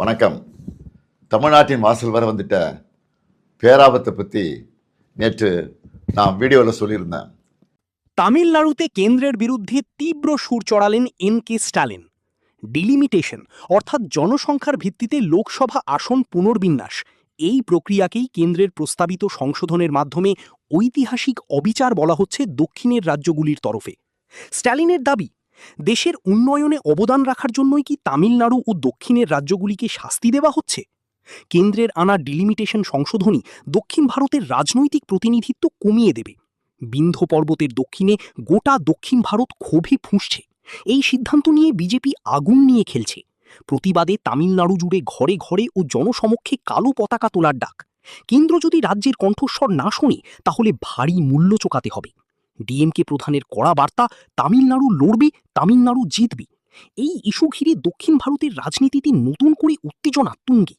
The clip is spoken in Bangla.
வணக்கம். தமிழ்நாட்டின் வாசல் வர வந்துட்ட பேராபத்தை பற்றி நேற்று நான் வீடியோவில் சொல்லியிருந்தேன். তামিলনাড়ুতে কেন্দ্রের বিরুদ্ধে তীব্র সুর চড়ালেন এন.কে স্ট্যালিন। ডিলিমিটেশন অর্থাৎ জনসংখ্যার ভিত্তিতে লোকসভা আসন পুনর্বিন্যাস, এই প্রক্রিয়াকেই কেন্দ্রের প্রস্তাবিত সংশোধনের মাধ্যমে ঐতিহাসিক অবিচার বলা হচ্ছে দক্ষিণের রাজ্যগুলির তরফে। স্ট্যালিনের দাবি, দেশের উন্নয়নে অবদান রাখার জন্যই কি তামিলনাড়ু ও দক্ষিণের রাজ্যগুলিকে শাস্তি দেওয়া হচ্ছে? কেন্দ্রের আনা ডিলিমিটেশন সংশোধনী দক্ষিণ ভারতের রাজনৈতিক প্রতিনিধিত্ব কমিয়ে দেবে। বিন্ধ্য পর্বতের দক্ষিণে গোটা দক্ষিণ ভারত ক্ষোভে ফুঁসছে। এই সিদ্ধান্ত নিয়ে বিজেপি আগুন নিয়ে খেলছে। প্রতিবাদে তামিলনাড়ু জুড়ে ঘরে ঘরে ও জনসমক্ষে কালো পতাকা তোলার ডাক। কেন্দ্র যদি রাজ্যের কণ্ঠস্বর না শোনে তাহলে ভারী মূল্য চোকাতে হবে। ডিএমকে প্রধানের কড়া বার্তা, তামিলনাড়ু লড়বে, তামিলনাড়ু জিতবে। এই ইস্যু ঘিরে দক্ষিণ ভারতের রাজনীতিতে নতুন করে উত্তেজনা তুঙ্গে।